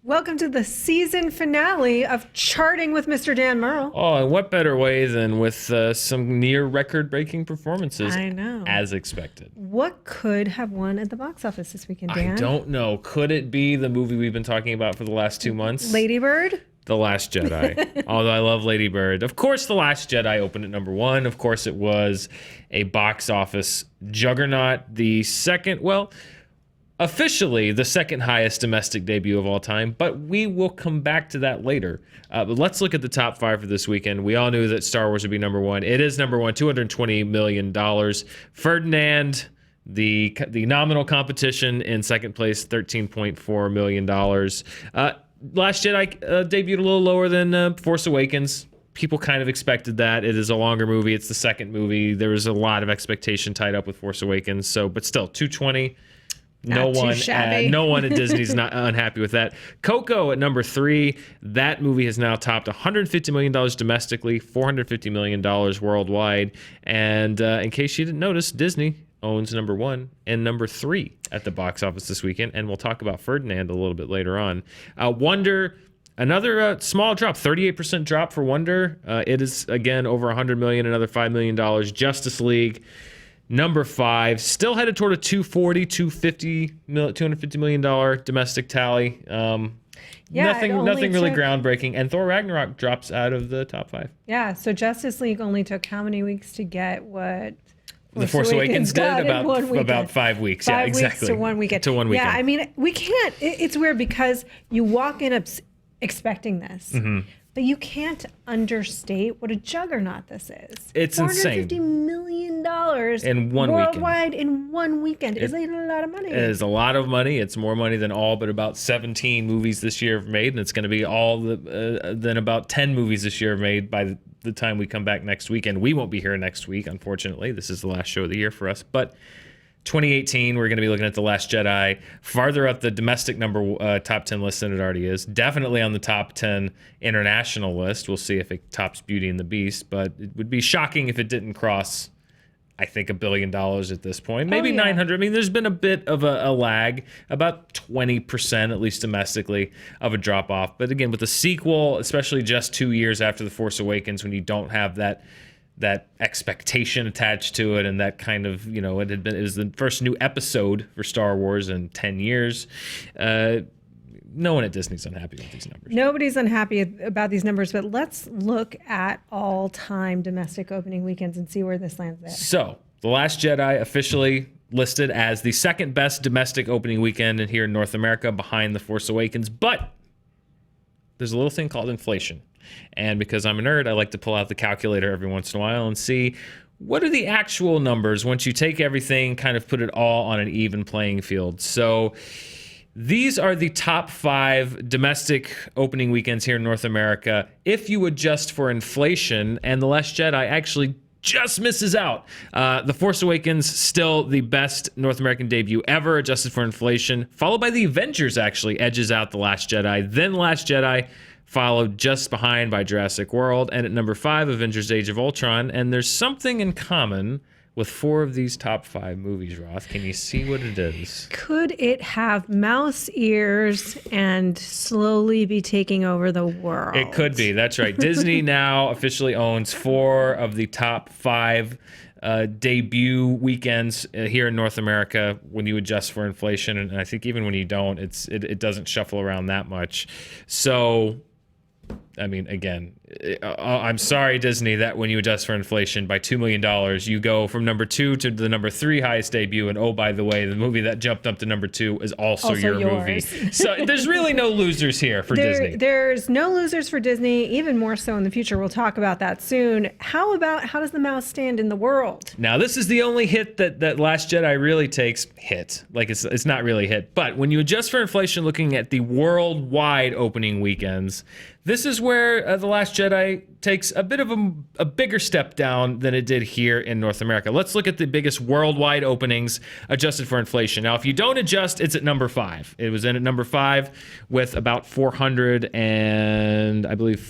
Welcome to the season finale of Charting with Mr. Dan Murrell. Oh, and what better way than with some near record-breaking performances? I know. As expected. What could have won at the box office this weekend, Dan? I don't know. Could it be the movie we've been talking about for the last 2 months? Lady Bird? The Last Jedi. Although I love Lady Bird. Of course, The Last Jedi opened at number 1. Of course, it was a box office juggernaut. Officially the second highest domestic debut of all time, but we will come back to that later. But let's look at the top 5 for this weekend. We all knew that Star Wars would be number 1. It is number 1, $220 million. Ferdinand, the nominal competition, in second place, $13.4 million. Last Jedi debuted a little lower than Force Awakens. People kind of expected that. It is a longer movie. It's the second movie. There was a lot of expectation tied up with Force Awakens. But still, 220. No one at Disney's not unhappy with that. Coco at number 3. That movie has now topped $150 million domestically, $450 million worldwide. And in case you didn't notice, Disney owns number 1 and number 3 at the box office this weekend. And we'll talk about Ferdinand a little bit later on. Wonder, another small drop, 38% drop for Wonder. It is, again, over $100 million, another $5 million. Justice League, number 5, still headed toward a $250 million domestic tally. Nothing really groundbreaking. And Thor Ragnarok drops out of the top 5. Yeah, so Justice League only took how many weeks to get what The Force Awakens did? About 5 weeks. 5 yeah, weeks exactly. to 1 weekend. To 1 weekend. Yeah, I mean, we can't. It's weird because you walk in expecting this. Mm-hmm. But you can't understate what a juggernaut this is. It's insane. $450 million in one worldwide in 1 weekend. Is a lot of money. It is a lot of money. It's more money than all but about 17 movies this year have made, and it's going to be than about 10 movies this year have made by the time we come back next weekend. We won't be here next week, unfortunately. This is the last show of the year for us, but 2018, we're going to be looking at The Last Jedi, farther up the domestic top 10 list than it already is. Definitely on the top 10 international list. We'll see if it tops Beauty and the Beast, but it would be shocking if it didn't cross, I think, $1 billion at this point. Maybe 900. I mean, there's been a bit of a lag, about 20%, at least domestically, of a drop-off. But again, with the sequel, especially just 2 years after The Force Awakens, when you don't have that expectation attached to it, and that kind of, it was the first new episode for Star Wars in 10 years. No one at Disney's unhappy with these numbers. Nobody's unhappy about these numbers, but let's look at all-time domestic opening weekends and see where this lands there. So, The Last Jedi officially listed as the second best domestic opening weekend here in North America, behind The Force Awakens, but there's a little thing called inflation. And because I'm a nerd, I like to pull out the calculator every once in a while and see what are the actual numbers once you take everything, kind of put it all on an even playing field. So these are the top 5 domestic opening weekends here in North America if you adjust for inflation, and The Last Jedi actually just misses out. The Force Awakens, still the best North American debut ever, adjusted for inflation, followed by The Avengers, actually edges out The Last Jedi. Then Last Jedi, followed just behind by Jurassic World, and at number 5, Avengers Age of Ultron. And there's something in common with 4 of these top 5 movies, Roth. Can you see what it is? Could it have mouse ears and slowly be taking over the world? It could be. That's right. Disney now officially owns 4 of the top 5 debut weekends here in North America when you adjust for inflation. And I think even when you don't, it doesn't shuffle around that much. So, I mean, again, I'm sorry, Disney, that when you adjust for inflation by $2 million, you go from number 2 to the number 3 highest debut. And oh, by the way, the movie that jumped up to number 2 is also your movie. So there's really no losers here for Disney. There's no losers for Disney, even more so in the future. We'll talk about that soon. How does the mouse stand in the world? Now, this is the only hit that Last Jedi really takes. Hit. Like, it's not really a hit. But when you adjust for inflation, looking at the worldwide opening weekends, this is where The Last Jedi takes a bit of a bigger step down than it did here in North America. Let's look at the biggest worldwide openings adjusted for inflation. Now, if you don't adjust, it's at number 5. It was in at number 5 with about 400 and I believe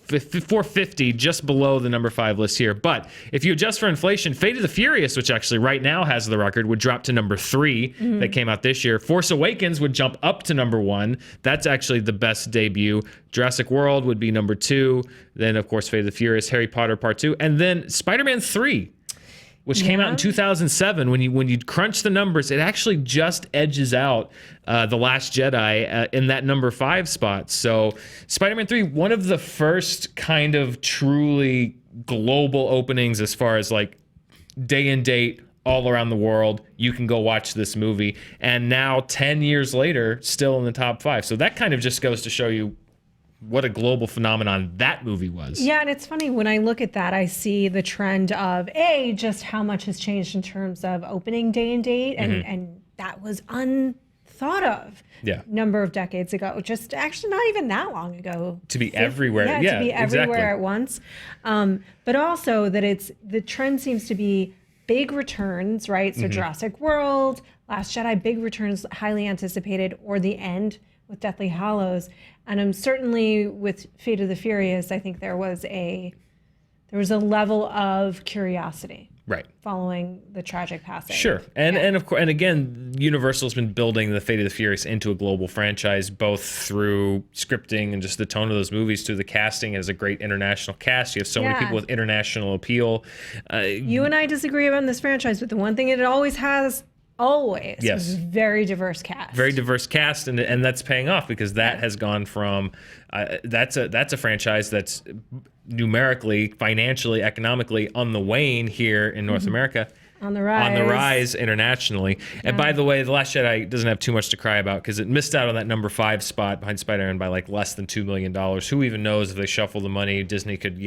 450, just below the number 5 list here. But if you adjust for inflation, Fate of the Furious, which actually right now has the record, would drop to number 3 that came out this year. Force Awakens would jump up to number 1. That's actually the best debut. Jurassic World would be number 2. Then, of course, Fate of the Furious, Harry Potter Part 2. And then Spider-Man 3. Which came out in 2007. When you crunch the numbers, it actually just edges out The Last Jedi in that number 5 spot. So Spider-Man 3, one of the first kind of truly global openings as far as like day and date all around the world. You can go watch this movie. And now 10 years later, still in the top 5. So that kind of just goes to show you what a global phenomenon that movie was. Yeah, and it's funny, when I look at that, I see the trend of, just how much has changed in terms of opening day and date, and that was unthought of number of decades ago. Just actually not even that long ago. To be everywhere. To be everywhere at once. But also that the trend seems to be big returns, right? So Jurassic World, Last Jedi, big returns, highly anticipated, or the end with Deathly Hallows. And certainly with Fate of the Furious, I think there was a level of curiosity, right, following the tragic passing. Sure, and of course, and again, Universal's been building the Fate of the Furious into a global franchise, both through scripting and just the tone of those movies, through the casting. It has a great international cast. You have so many people with international appeal. You and I disagree on this franchise, but the one thing it always has. Is very diverse cast, and that's paying off, because that has gone from that's a franchise that's numerically, financially, economically on the wane here in North America. On the rise internationally. And by the way, The Last Jedi doesn't have too much to cry about, because it missed out on that number 5 spot behind Spider-Man by like less than $2 million. Who even knows, if they shuffle the money, Disney could,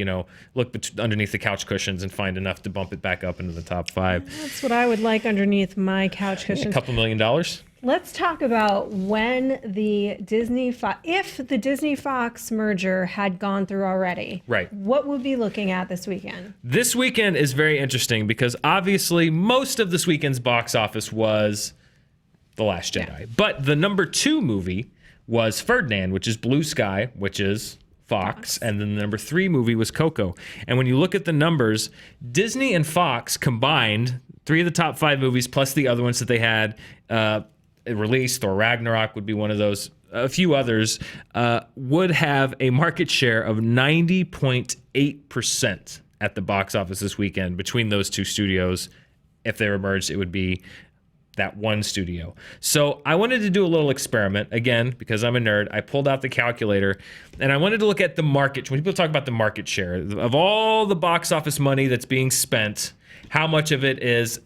look underneath the couch cushions and find enough to bump it back up into the top 5. That's what I would like underneath my couch cushions. A couple $1 million. Let's talk about if the Disney-Fox merger had gone through already. Right. What would we be looking at this weekend? This weekend is very interesting, because obviously most of this weekend's box office was The Last Jedi. Yeah. But the number 2 movie was Ferdinand, which is Blue Sky, which is Fox, and then the number 3 movie was Coco. And when you look at the numbers, Disney and Fox combined 3 of the top 5 movies, plus the other ones that they had released. Thor Ragnarok would be one of those. A few others would have a market share of 90.8% at the box office this weekend between those 2 studios. If they were merged, it would be that one studio. So I wanted to do a little experiment, again, because I'm a nerd. I pulled out the calculator, and I wanted to look at the market. When people talk about the market share of all the box office money that's being spent, how much of it is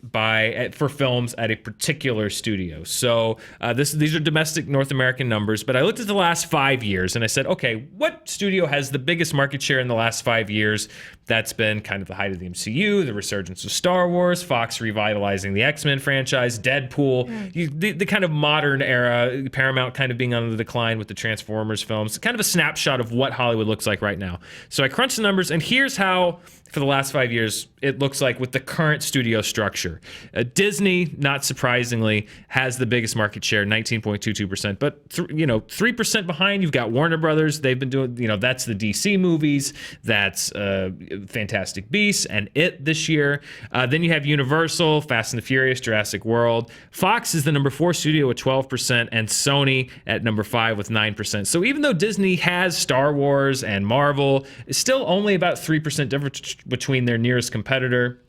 for films at a particular studio. So these are domestic North American numbers, but I looked at the last 5 years and I said, okay, what studio has the biggest market share in the last 5 years? That's been kind of the height of the MCU, the resurgence of Star Wars, Fox revitalizing the X-Men franchise, Deadpool, the kind of modern era, Paramount kind of being on the decline with the Transformers films, kind of a snapshot of what Hollywood looks like right now. So I crunched the numbers, and here's how, for the last 5 years, it looks like with the current studio structure. Disney, not surprisingly, has the biggest market share, 19.22%. But 3% behind, you've got Warner Brothers. They've been doing, that's the DC movies. That's Fantastic Beasts and It this year. Then you have Universal, Fast and the Furious, Jurassic World. Fox is the number 4 studio with 12%, and Sony at number 5 with 9%. So even though Disney has Star Wars and Marvel, it's still only about 3% difference between their nearest competitor.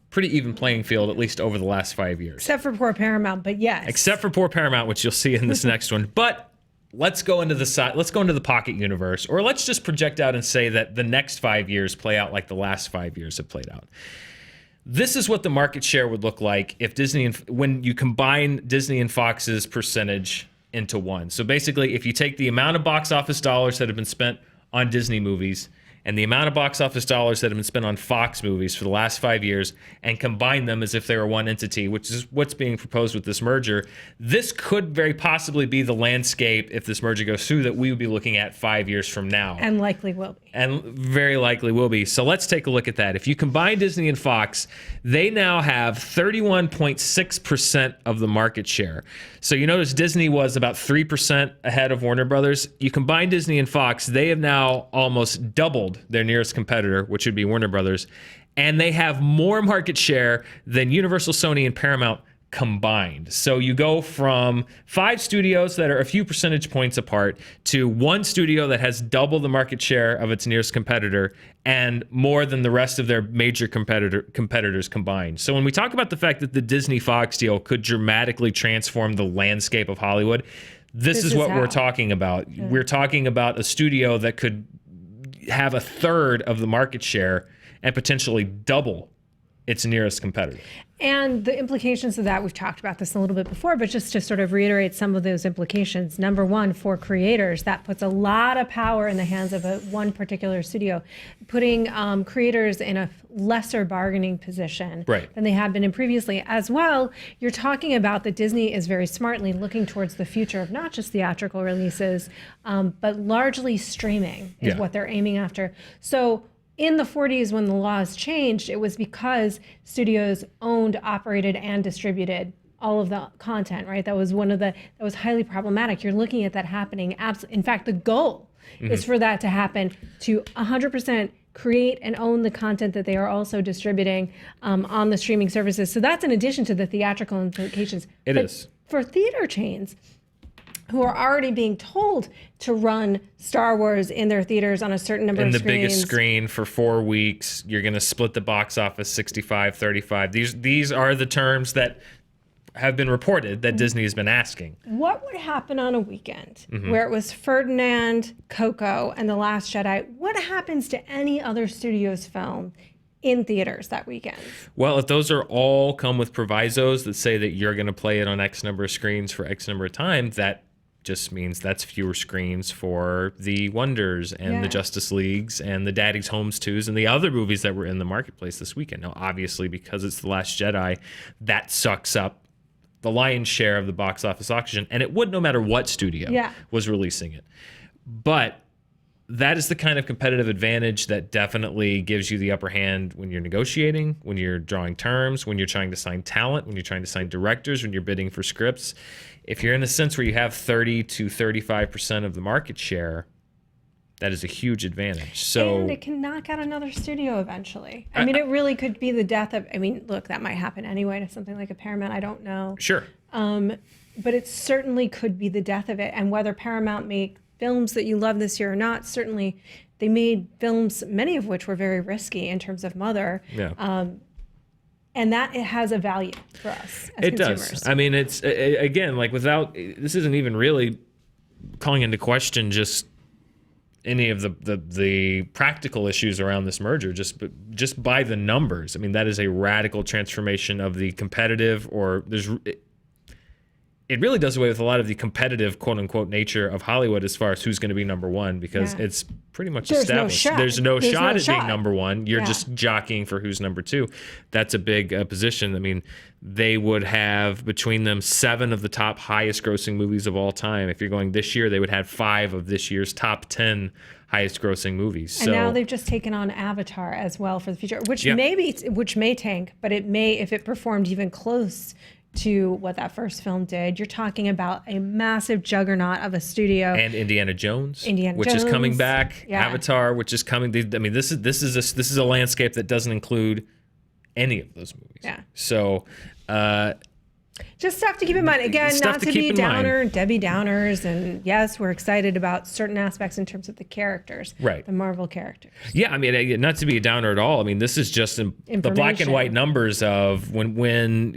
Pretty even playing field, at least over the last 5 years. Except for poor Paramount, but yes. Except for poor Paramount, which you'll see in this next one. But let's go into the pocket universe, or let's just project out and say that the next 5 years play out like the last 5 years have played out. This is what the market share would look like if when you combine Disney and Fox's percentage into one. So basically, if you take the amount of box office dollars that have been spent on Disney movies and the amount of box office dollars that have been spent on Fox movies for the last 5 years and combine them as if they were one entity, which is what's being proposed with this merger, this could very possibly be the landscape, if this merger goes through, that we would be looking at 5 years from now. And likely will be. And very likely will be. So let's take a look at that. If you combine Disney and Fox, they now have 31.6% of the market share. So you notice Disney was about 3% ahead of Warner Brothers. You combine Disney and Fox, they have now almost doubled their nearest competitor, which would be Warner Brothers, and they have more market share than Universal, Sony, and Paramount combined. So you go from 5 studios that are a few percentage points apart to 1 studio that has double the market share of its nearest competitor and more than the rest of their major competitors combined. So when we talk about the fact that the Disney-Fox deal could dramatically transform the landscape of Hollywood, this is what we're talking about. Yeah. We're talking about a studio that could have a third of the market share and potentially double its nearest competitor. And the implications of that, we've talked about this a little bit before, but just to sort of reiterate some of those implications. Number one, for creators, that puts a lot of power in the hands of one particular studio, putting creators in a lesser bargaining position than they have been in previously. As well, you're talking about that Disney is very smartly looking towards the future of not just theatrical releases, but largely streaming is what they're aiming after. So in the 40s, when the laws changed, it was because studios owned, operated, and distributed all of the content, right? That was that was highly problematic. You're looking at that happening. In fact, the goal is for that to happen, to 100% create and own the content that they are also distributing on the streaming services. So that's in addition to the theatrical implications. It is. For theater chains, who are already being told to run Star Wars in their theaters on a certain number of screens. In the biggest screen for 4 weeks, you're going to split the box office 65-35. These are the terms that have been reported that Disney has been asking. What would happen on a weekend where it was Ferdinand, Coco, and The Last Jedi? What happens to any other studio's film in theaters that weekend? Well, if those are all come with provisos that say that you're going to play it on X number of screens for X number of times, that just means that's fewer screens for the Wonders and the Justice Leagues and the Daddy's Homes 2s and the other movies that were in the marketplace this weekend. Now, obviously, because it's The Last Jedi, that sucks up the lion's share of the box office oxygen, and it would no matter what studio was releasing it. But that is the kind of competitive advantage that definitely gives you the upper hand when you're negotiating, when you're drawing terms, when you're trying to sign talent, when you're trying to sign directors, when you're bidding for scripts. If you're in a sense where you have 30 to 35% of the market share, that is a huge advantage. So, and it can knock out another studio eventually. I mean, it really could be the death of, look, that might happen anyway to something like a Paramount. I don't know. Sure. But it certainly could be the death of it. And whether Paramount make films that you love this year or not, certainly they made films, many of which were very risky in terms of Mother. Yeah. And that it has a value for us as consumers. Does. It's, again, like this isn't even really calling into question just any of the practical issues around this merger, just by the numbers. That is a radical transformation of the competitive, it really does away with a lot of the competitive, quote unquote, nature of Hollywood as far as who's going to be number one, because it's pretty much established. There's no shot at being number one. You're just jockeying for who's number two. That's a big position. They would have between them 7 of the top highest grossing movies of all time. If you're going this year, they would have 5 of this year's top 10 highest grossing movies. And now they've just taken on Avatar as well for the future, which may tank, but it may, if it performed even close to what that first film did. You're talking about a massive juggernaut of a studio. And Indiana Jones, which is coming back. Yeah. Avatar, which is coming. This is a landscape that doesn't include any of those movies. Yeah. So. Just stuff to keep in mind. Again, not to be Debbie Downers. And yes, we're excited about certain aspects in terms of the characters, right? The Marvel characters. Yeah, not to be a downer at all. This is just the black and white numbers of when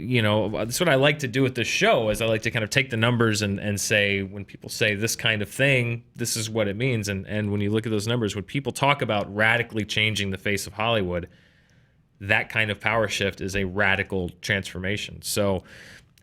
that's what I like to do with this show, is I like to kind of take the numbers and say, when people say this kind of thing, this is what it means. And when you look at those numbers, when people talk about radically changing the face of Hollywood, that kind of power shift is a radical transformation. So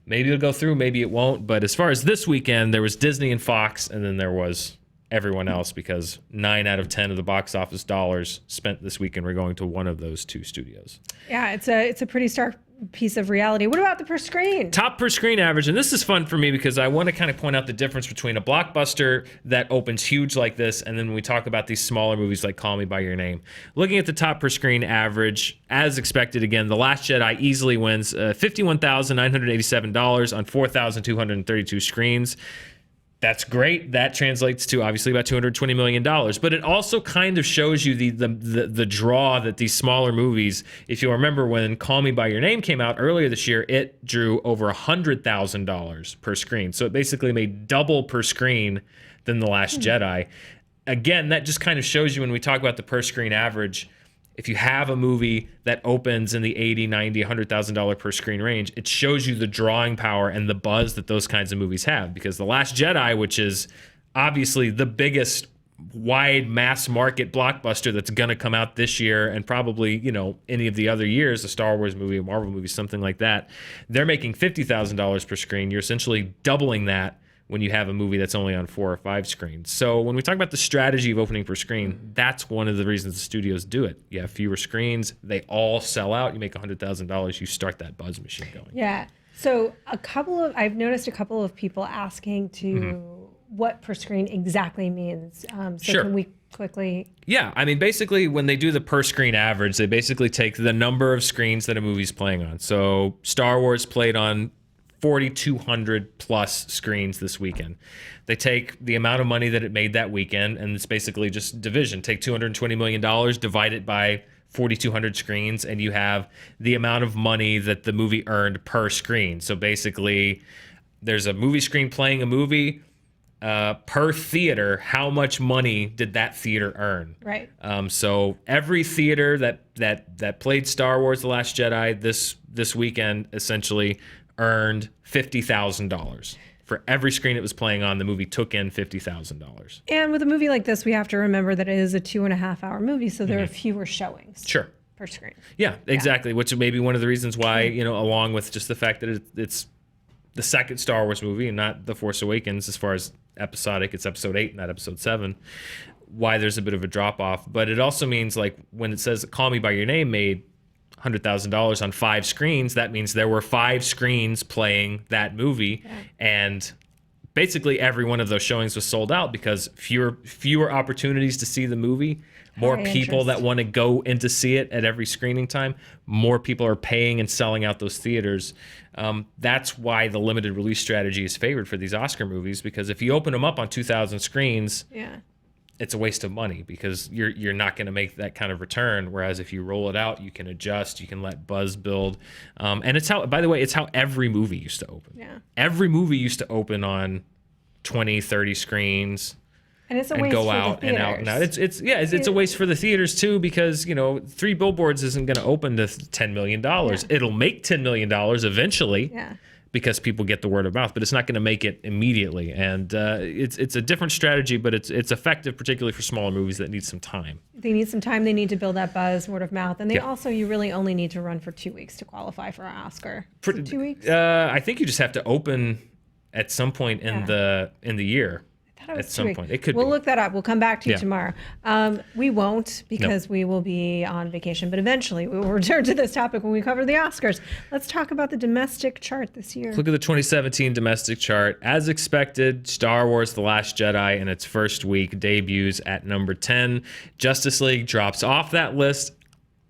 maybe it'll go through, maybe it won't. But as far as this weekend, there was Disney and Fox, and then there was everyone else, because 9 out of 10 of the box office dollars spent this weekend were going to one of those two studios. Yeah, it's a pretty stark piece of reality. What about the per screen? Top per screen average, and this is fun for me because I want to kind of point out the difference between a blockbuster that opens huge like this, and then when we talk about these smaller movies like Call Me by Your Name. Looking at the top per screen average, as expected, again, The Last Jedi easily wins $51,987 on 4,232 screens. That's great. That translates to obviously about $220 million. But it also kind of shows you the draw that these smaller movies, if you'll remember when Call Me by Your Name came out earlier this year, it drew over $100,000 per screen. So it basically made double per screen than The Last Jedi. Again, that just kind of shows you when we talk about the per screen average, if you have a movie that opens in the $80, $90, $100,000 per screen range, it shows you the drawing power and the buzz that those kinds of movies have. Because The Last Jedi, which is obviously the biggest wide mass market blockbuster that's going to come out this year and probably, any of the other years, a Star Wars movie, a Marvel movie, something like that, they're making $50,000 per screen. You're essentially doubling that when you have a movie that's only on 4 or 5 screens. So when we talk about the strategy of opening per screen, that's one of the reasons the studios do it. You have fewer screens, they all sell out, you make $100,000, you start that buzz machine going. Yeah. So I've noticed a couple of people asking to what per screen exactly means. Sure. Can we quickly? Yeah, I mean, basically when they do the per screen average, they basically take the number of screens that a movie's playing on. So Star Wars played on 4,200 plus screens this weekend. They take the amount of money that it made that weekend, and it's basically just division. Take $220 million, divide it by 4,200 screens, and you have the amount of money that the movie earned per screen. So basically, there's a movie screen playing a movie. Per theater, how much money did that theater earn? Right. So every theater that played Star Wars: The Last Jedi this weekend essentially earned $50,000. For every screen it was playing on, the movie took in $50,000. And with a movie like this, we have to remember that it is a 2.5-hour movie, so there are fewer showings. Sure. Per screen. Yeah, exactly. Yeah. Which may be one of the reasons why, along with just the fact that it's the second Star Wars movie and not The Force Awakens, as far as episodic, it's episode 8, not episode 7, why there's a bit of a drop off. But it also means, like, when it says Call Me by Your Name made $100,000 on 5 screens, that means there were 5 screens playing that movie, and basically every one of those showings was sold out because fewer opportunities to see the movie, more people that want to go in to see it at every screening time, more people are paying and selling out those theaters. That's why the limited release strategy is favored for these Oscar movies, because if you open them up on 2,000 screens, it's a waste of money because you're not going to make that kind of return. Whereas if you roll it out, you can adjust, you can let buzz build. And it's how every movie used to open. Yeah. Every movie used to open on 20, 30 screens. And it's a waste go for out the and out and out. It's a waste for the theaters too, because 3 Billboards isn't going to open to $10 million. It'll make $10 million eventually. Yeah. Because people get the word of mouth, but it's not going to make it immediately. And it's a different strategy, but it's effective, particularly for smaller movies that need some time. They need some time. They need to build that buzz, word of mouth, and you really only need to run for 2 weeks to qualify for an Oscar. 2 weeks? I think you just have to open at some point in the year. At some point. It could We'll look that up. We'll come back to you tomorrow. We won't, because we will be on vacation, but eventually we will return to this topic when we cover the Oscars. Let's talk about the domestic chart this year. Look at the 2017 domestic chart. As expected, Star Wars: The Last Jedi in its first week debuts at number 10. Justice League drops off that list.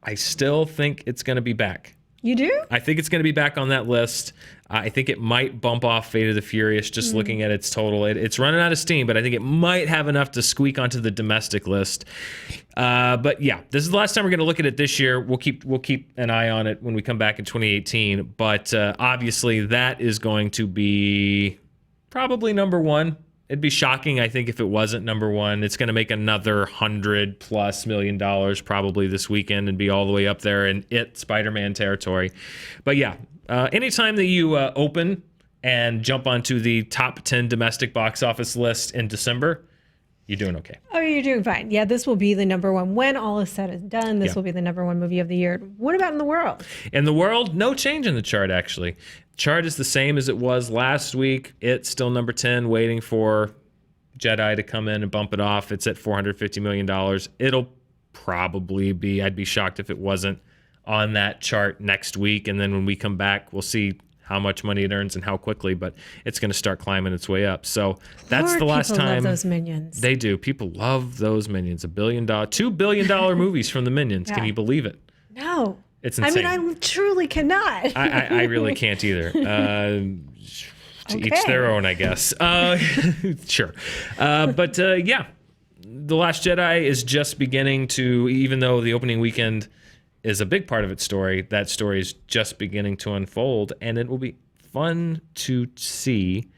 I still think it's going to be back. You do? I think it's going to be back on that list. I think it might bump off Fate of the Furious, just looking at its total. It's running out of steam, but I think it might have enough to squeak onto the domestic list. But yeah, this is the last time we're going to look at it this year. We'll keep an eye on it when we come back in 2018. But obviously, that is going to be probably number 1. It'd be shocking, I think, if it wasn't number 1. It's going to make another $100+ million probably this weekend and be all the way up there in Spider-Man territory. But yeah, anytime that you open and jump onto the top 10 domestic box office list in December, you're doing okay. Oh, you're doing fine. Yeah, this will be the number 1. When all is said and done, this will be the number 1 movie of the year. What about in the world? In the world, no change in the chart, actually. Chart is the same as it was last week. It's still number 10, waiting for Jedi to come in and bump it off. It's at $450 million. It'll probably be, I'd be shocked if it wasn't on that chart next week. And then when we come back, we'll see how much money it earns and how quickly, but it's going to start climbing its way up. So that's the last time. Love those Minions. They do. People love those Minions. $2 billion movies from the Minions. Yeah. Can you believe it? No. It's insane. I mean, I truly cannot. I really can't either. To each their own, I guess. Sure. But yeah, The Last Jedi is just beginning to, even though the opening weekend is a big part of its story, that story is just beginning to unfold, and it will be fun to see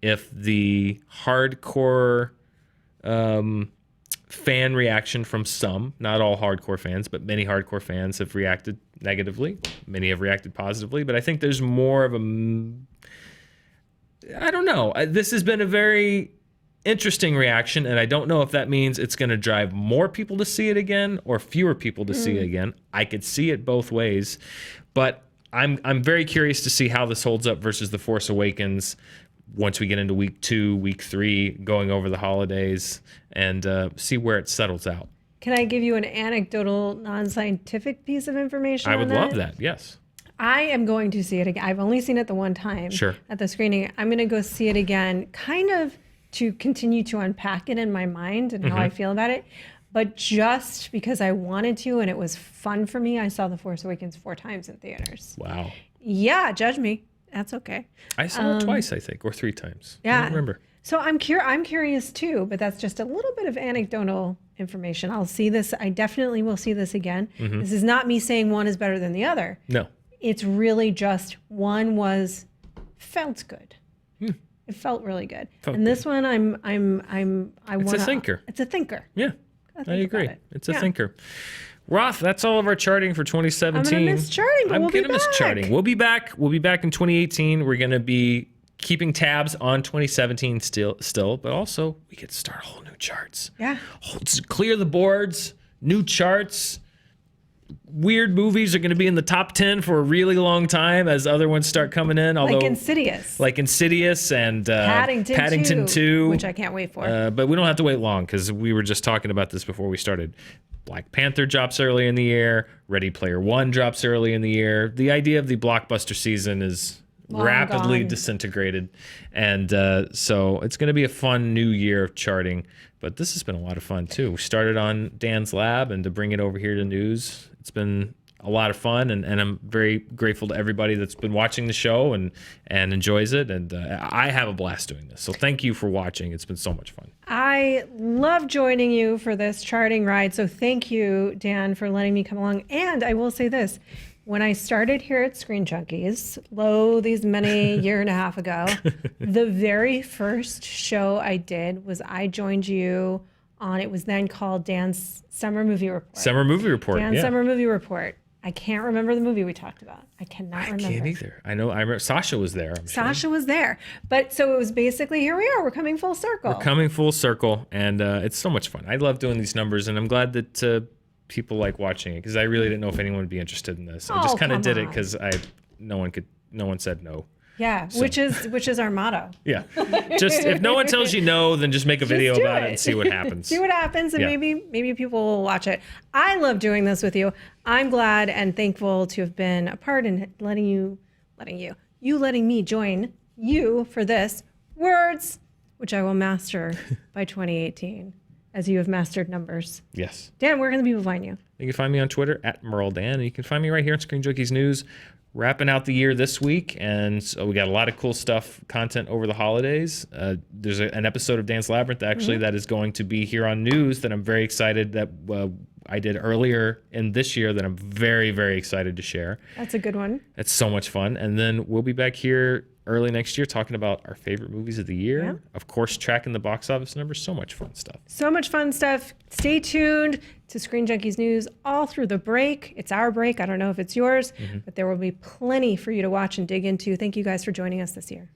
if the hardcore fan reaction from some, not all hardcore fans, but many hardcore fans have reacted negatively. Many have reacted positively, but I think there's more of a, I don't know. This has been a very interesting reaction, and I don't know if that means it's going to drive more people to see it again or fewer people to see it again. I could see it both ways, but I'm very curious to see how this holds up versus The Force Awakens once we get into week 2, week 3, going over the holidays, and see where it settles out. Can I give you an anecdotal, non-scientific piece of information? I would love that, yes. I am going to see it again. I've only seen it the one time at the screening. I'm going to go see it again, kind of to continue to unpack it in my mind and how I feel about it. But just because I wanted to and it was fun for me, I saw The Force Awakens 4 times in theaters. Wow. Yeah, judge me. That's okay. I saw it twice, I think, or 3 times. Yeah. I don't remember. So I'm curious too, but that's just a little bit of anecdotal information. I'll see this. I definitely will see this again. This is not me saying one is better than the other. No. It's really just one felt good. It felt really good. This one, It's a thinker. It's a thinker. Yeah, I agree. It's a thinker. Roth, that's all of our charting for 2017. I'm gonna miss charting, but we'll be back. Miss charting. We'll be back. We'll be back in 2018. We're gonna be keeping tabs on 2017 still, but also we get to start whole new charts. Yeah. Clear the boards, new charts. Weird movies are going to be in the top 10 for a really long time as other ones start coming in. Although, like Insidious and Paddington 2, which I can't wait for. But we don't have to wait long because we were just talking about this before we started. Black Panther drops early in the year. Ready Player One drops early in the year. The idea of the blockbuster season is rapidly disintegrated. And so it's going to be a fun new year of charting. But this has been a lot of fun, too. We started on Dan's Lab, and to bring it over here to news, it's been a lot of fun. And I'm very grateful to everybody that's been watching the show and enjoys it. And I have a blast doing this. So thank you for watching. It's been so much fun. I love joining you for this charting ride. So thank you, Dan, for letting me come along. And I will say this. When I started here at ScreenJunkies, these many year and a half ago, the very first show I did was I joined you on, it was then called Dan's Summer Movie Report. Summer Movie Report, Dan's Summer Movie Report. I can't remember the movie we talked about. I cannot remember. I can't either. I remember Sasha was there. Sasha was there. But so it was basically, here we are. We're coming full circle. We're coming full circle, and it's so much fun. I love doing these numbers, and I'm glad that people like watching it because I really didn't know if anyone would be interested in this. I just kind of did it because no one said no. Yeah, so. which is our motto. Yeah, just if no one tells you no, then just make a video about it and see what happens. See what happens, and maybe people will watch it. I love doing this with you. I'm glad and thankful to have been a part in letting me join you for this words, which I will master by 2018. As you have mastered numbers. Yes. Dan, where can the people find you? You can find me on Twitter at Murrell Dan, and you can find me right here on ScreenJunkies News, wrapping out the year this week. And so we got a lot of cool content over the holidays. There's an episode of Dan's Labyrinth, actually, that is going to be here on News that I'm very excited that I did earlier in this year that I'm very, very excited to share. That's a good one. It's so much fun. And then we'll be back here early next year talking about our favorite movies of the year. Yeah. Of course, tracking the box office numbers. So much fun stuff. So much fun stuff. Stay tuned to ScreenJunkies News all through the break. It's our break. I don't know if it's yours, but there will be plenty for you to watch and dig into. Thank you guys for joining us this year.